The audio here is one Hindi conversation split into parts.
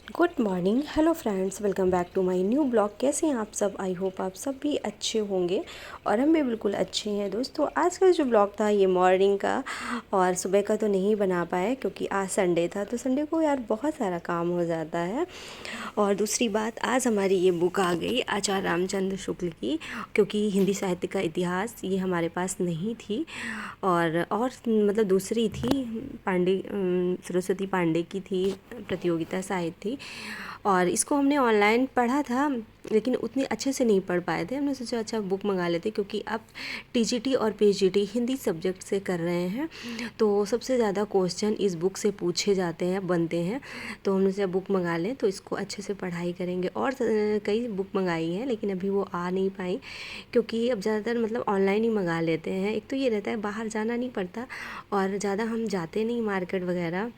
Good morning, hello friends, welcome back to my new blog. कैसे हैं आप सब? आई होप आप सब भी अच्छे होंगे और हम भी बिल्कुल अच्छे हैं। दोस्तों, आज का जो ब्लॉग था ये मॉर्निंग का और सुबह का तो नहीं बना पाए क्योंकि आज संडे था। तो संडे को यार बहुत सारा काम हो जाता है। और दूसरी बात, आज हमारी ये बुक आ गई आचार्य रामचंद्र शुक्ल की, क्योंकि हिंदी साहित्य का इतिहास ये हमारे पास नहीं थी और मतलब दूसरी थी, पांडे सरस्वती पांडे की थी, प्रतियोगिता साहित्य थी। और इसको हमने ऑनलाइन पढ़ा था लेकिन उतनी अच्छे से नहीं पढ़ पाए थे। हमने सोचा अच्छा बुक मंगा लेते, क्योंकि अब टीजीटी और पीजीटी हिंदी सब्जेक्ट से कर रहे हैं तो सबसे ज़्यादा क्वेश्चन इस बुक से पूछे जाते हैं, बनते हैं। तो हमने सोचा बुक मंगा लें तो इसको अच्छे से पढ़ाई करेंगे। और कई बुक मंगाई हैं लेकिन अभी वो आ नहीं पाई, क्योंकि अब ज़्यादातर मतलब ऑनलाइन ही मंगा लेते हैं। एक तो ये रहता है बाहर जाना नहीं पड़ता और ज़्यादा हम जाते नहीं मार्केट वगैरह,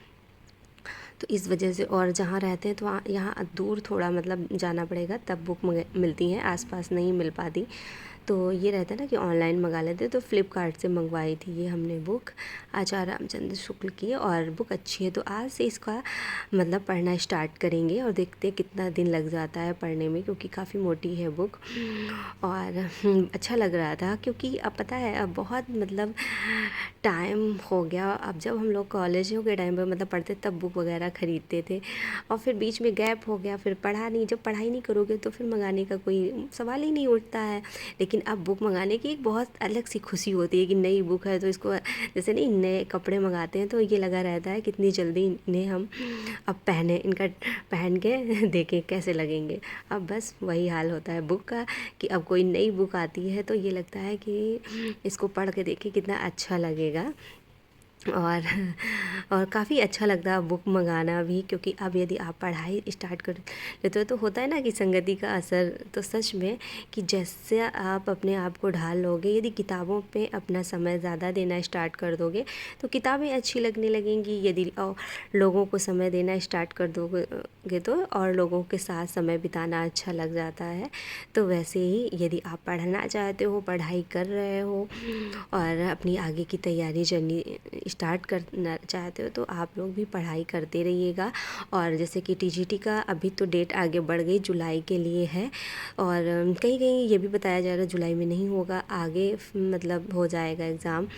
तो इस वजह से। और जहाँ रहते हैं तो यहाँ दूर थोड़ा मतलब जाना पड़ेगा तब बुक मिलती हैं, आसपास नहीं मिल पाती। तो ये रहता है ना कि ऑनलाइन मंगा लेते। तो फ्लिपकार्ट से मंगवाई थी ये हमने बुक आचार्य रामचंद्र शुक्ल की, और बुक अच्छी है। तो आज से इसका मतलब पढ़ना स्टार्ट करेंगे और देखते हैं कितना दिन लग जाता है पढ़ने में, क्योंकि काफ़ी मोटी है बुक। और अच्छा लग रहा था क्योंकि अब पता है अब बहुत मतलब टाइम हो गया। अब जब हम लोग कॉलेजों के टाइम पर मतलब पढ़ते तब बुक वगैरह ख़रीदते थे और फिर बीच में गैप हो गया, फिर पढ़ा नहीं। जब पढ़ाई नहीं करोगे तो फिर मंगाने का कोई सवाल ही नहीं उठता है। लेकिन अब बुक मंगाने की एक बहुत अलग सी खुशी होती है कि नई बुक है तो इसको, जैसे नहीं नए कपड़े मंगाते हैं तो ये लगा रहता है कितनी जल्दी इन्हें हम अब पहने, इनका पहन के देखें कैसे लगेंगे। अब बस वही हाल होता है बुक का कि अब कोई नई बुक आती है तो ये लगता है कि इसको पढ़ के देखें कितना अच्छा लगेगा। और काफ़ी अच्छा लगता है बुक मंगाना भी, क्योंकि अब यदि आप पढ़ाई स्टार्ट कर लेते हो तो होता है ना कि संगति का असर। तो सच में कि जैसे आप अपने आप को ढाल लोगे, यदि किताबों पे अपना समय ज़्यादा देना स्टार्ट कर दोगे तो किताबें अच्छी लगने लगेंगी। यदि लोगों को समय देना स्टार्ट कर दोगे तो और लोगों के साथ समय बिताना अच्छा लग जाता है। तो वैसे ही यदि आप पढ़ना चाहते हो, पढ़ाई कर रहे हो और अपनी आगे की तैयारी जर्नी स्टार्ट करना चाहते हो तो आप लोग भी पढ़ाई करते रहिएगा। और जैसे कि टीजीटी का अभी तो डेट आगे बढ़ गई, जुलाई के लिए है। और कहीं कहीं ये भी बताया जा रहा है जुलाई में नहीं होगा, आगे मतलब हो जाएगा एग्ज़ाम।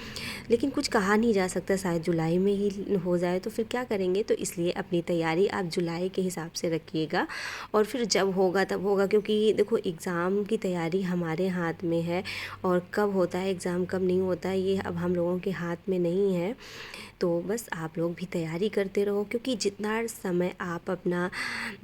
लेकिन कुछ कहा नहीं जा सकता, शायद जुलाई में ही हो जाए तो फिर क्या करेंगे। तो इसलिए अपनी तैयारी आप जुलाई के हिसाब से रखिएगा और फिर जब होगा तब होगा। क्योंकि देखो एग्ज़ाम की तैयारी हमारे हाथ में है और कब होता है एग्ज़ाम कब नहीं होता है ये अब हम लोगों के हाथ में नहीं है। तो बस आप लोग भी तैयारी करते रहो, क्योंकि जितना समय आप अपना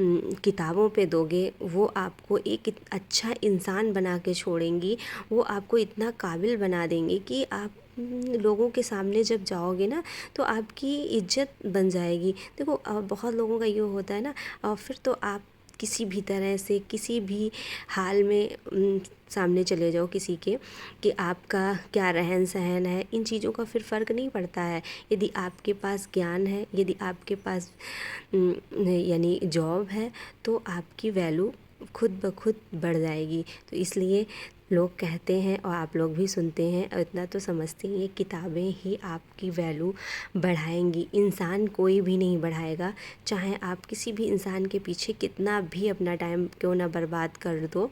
किताबों पे दोगे वो आपको एक अच्छा इंसान बना के छोड़ेंगी। वो आपको इतना काबिल बना देंगे कि आप लोगों के सामने जब जाओगे ना तो आपकी इज्जत बन जाएगी। देखो बहुत लोगों का ये होता है ना, और फिर तो आप किसी भी तरह से किसी भी हाल में सामने चले जाओ किसी के कि आपका क्या रहन सहन है, इन चीज़ों का फिर फ़र्क नहीं पड़ता है। यदि आपके पास ज्ञान है, यदि आपके पास यानी जॉब है तो आपकी वैल्यू खुद ब खुद बढ़ जाएगी। तो इसलिए लोग कहते हैं और आप लोग भी सुनते हैं और इतना तो समझते हैं, किताबें ही आपकी वैल्यू बढ़ाएंगी। इंसान कोई भी नहीं बढ़ाएगा, चाहे आप किसी भी इंसान के पीछे कितना भी अपना टाइम क्यों ना बर्बाद कर दो,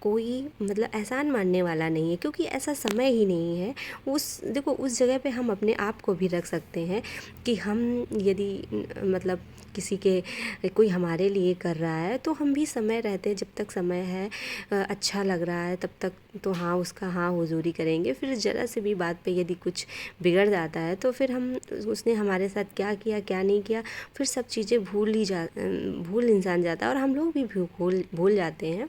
कोई मतलब एहसान मानने वाला नहीं है, क्योंकि ऐसा समय ही नहीं है। देखो उस जगह पे हम अपने आप को भी रख सकते हैं कि हम यदि मतलब किसी के कोई हमारे लिए कर रहा है तो हम भी समय रहते जब तक समय है अच्छा लग रहा है तब तक तो हाँ उसका हाँ हुजूरी करेंगे। फिर ज़रा से भी बात पे यदि कुछ बिगड़ जाता है तो फिर हम उसने हमारे साथ क्या किया क्या नहीं किया फिर सब चीज़ें भूल इंसान जाता है और हम लोग भी भूल जाते हैं।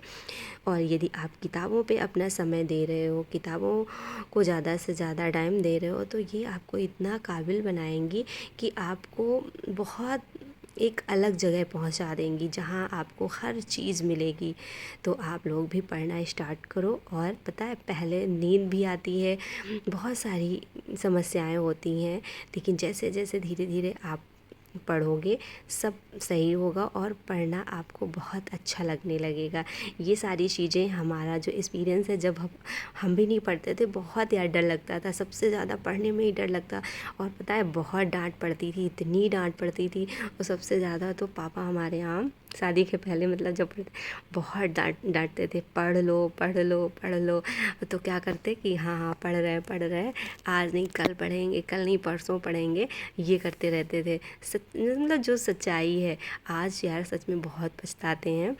और यदि आप किताबों पे अपना समय दे रहे हो, किताबों को ज़्यादा से ज़्यादा टाइम दे रहे हो तो ये आपको इतना काबिल बनाएंगी कि आपको बहुत एक अलग जगह पहुंचा देंगी जहां आपको हर चीज़ मिलेगी। तो आप लोग भी पढ़ना स्टार्ट करो। और पता है पहले नींद भी आती है, बहुत सारी समस्याएं होती हैं, लेकिन जैसे जैसे धीरे धीरे आप पढ़ोगे सब सही होगा और पढ़ना आपको बहुत अच्छा लगने लगेगा। ये सारी चीज़ें हमारा जो एक्सपीरियंस है, जब हम भी नहीं पढ़ते थे बहुत यार डर लगता था, सबसे ज़्यादा पढ़ने में ही डर लगता। और पता है बहुत डांट पड़ती थी, इतनी डांट पड़ती थी। और सबसे ज़्यादा तो पापा हमारे यहाँ शादी के पहले मतलब जब बहुत डांटते थे, पढ़ लो पढ़ लो पढ़ लो। तो क्या करते कि हाँ हाँ पढ़ रहे हैं, आज नहीं कल पढ़ेंगे, कल नहीं परसों पढ़ेंगे, ये करते रहते थे। मतलब जो सच्चाई है, आज यार सच में बहुत पछताते हैं।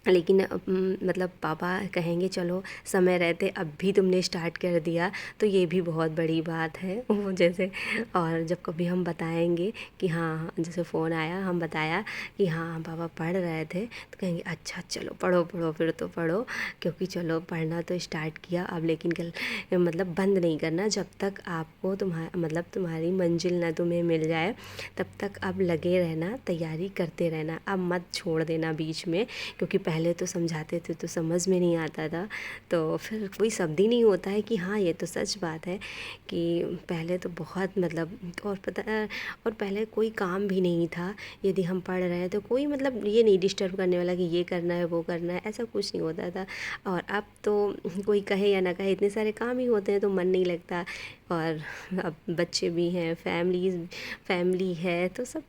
लेकिन मतलब पापा कहेंगे चलो समय रहते अब भी तुमने स्टार्ट कर दिया, तो ये भी बहुत बड़ी बात है। वो जैसे, और जब कभी हम बताएंगे कि हाँ हाँ, जैसे फ़ोन आया हम बताया कि हाँ हाँ पापा पढ़ रहे थे, तो कहेंगे अच्छा चलो पढ़ो पढ़ो फिर तो पढ़ो, क्योंकि चलो पढ़ना तो स्टार्ट किया अब, लेकिन कल मतलब बंद नहीं करना, जब तक आपको मतलब तुम्हारी मंजिल ना तुम्हें मिल जाए तब तक अब लगे रहना, तैयारी करते रहना, अब मत छोड़ देना बीच में। क्योंकि पहले तो समझाते थे तो समझ में नहीं आता था, तो फिर कोई शब्द ही नहीं होता है कि हाँ ये तो सच बात है कि पहले तो बहुत मतलब, और पता, और पहले कोई काम भी नहीं था, यदि हम पढ़ रहे हैं तो कोई मतलब ये नहीं डिस्टर्ब करने वाला कि ये करना है वो करना है, ऐसा कुछ नहीं होता था। और अब तो कोई कहे या ना कहे, इतने सारे काम ही होते हैं तो मन नहीं लगता। और अब बच्चे भी हैं, फैमिली है, तो सब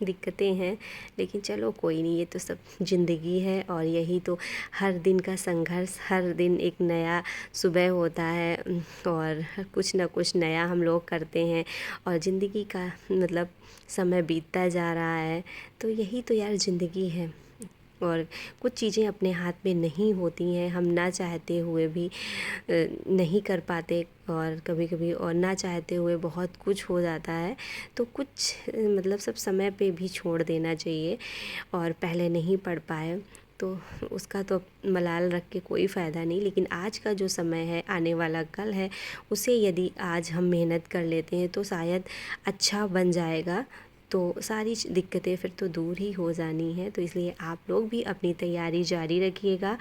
दिक्कतें हैं। लेकिन चलो कोई नहीं, ये तो सब ज़िंदगी है, और यही तो हर दिन का संघर्ष, हर दिन एक नया सुबह होता है, और कुछ ना कुछ नया हम लोग करते हैं, और ज़िंदगी का मतलब समय बीतता जा रहा है। तो यही तो यार ज़िंदगी है। और कुछ चीज़ें अपने हाथ में नहीं होती हैं, हम ना चाहते हुए भी नहीं कर पाते, और कभी कभी और ना चाहते हुए बहुत कुछ हो जाता है। तो कुछ मतलब सब समय पे भी छोड़ देना चाहिए। और पहले नहीं पढ़ पाए तो उसका तो मलाल रख के कोई फ़ायदा नहीं, लेकिन आज का जो समय है, आने वाला कल है, उसे यदि आज हम मेहनत कर लेते हैं तो शायद अच्छा बन जाएगा। तो सारी दिक्कतें फिर तो दूर ही हो जानी है। तो इसलिए आप लोग भी अपनी तैयारी जारी रखिएगा,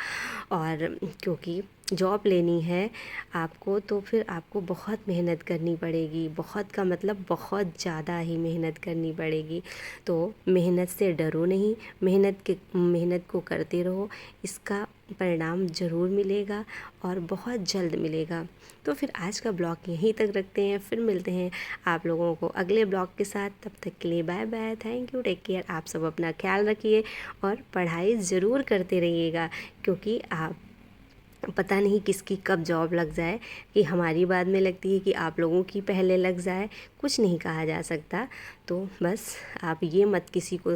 और क्योंकि जॉब लेनी है आपको, तो फिर आपको बहुत मेहनत करनी पड़ेगी, बहुत का मतलब बहुत ज़्यादा ही मेहनत करनी पड़ेगी। तो मेहनत से डरो नहीं, मेहनत को करते रहो, इसका परिणाम ज़रूर मिलेगा, और बहुत जल्द मिलेगा। तो फिर आज का ब्लॉग यहीं तक रखते हैं, फिर मिलते हैं आप लोगों को अगले ब्लॉग के साथ। तब तक के लिए bye bye, thank you, take care. आप सब अपना ख्याल रखिए, और पढ़ाई ज़रूर करते रहिएगा, क्योंकि आप पता नहीं किसकी कब जॉब लग जाए, कि हमारी बाद में लगती है कि आप लोगों की पहले लग जाए, कुछ नहीं कहा जा सकता। तो बस आप ये मत किसी को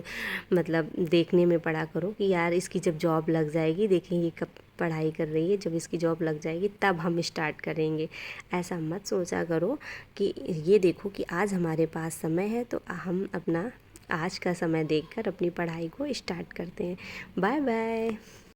मतलब देखने में पड़ा करो कि यार इसकी जब जॉब लग जाएगी, देखें ये कब पढ़ाई कर रही है, जब इसकी जॉब लग जाएगी तब हम स्टार्ट करेंगे। ऐसा मत सोचा करो, कि ये देखो कि आज हमारे पास समय है तो हम अपना आज का समय देखकर अपनी पढ़ाई को स्टार्ट करते हैं। Bye bye.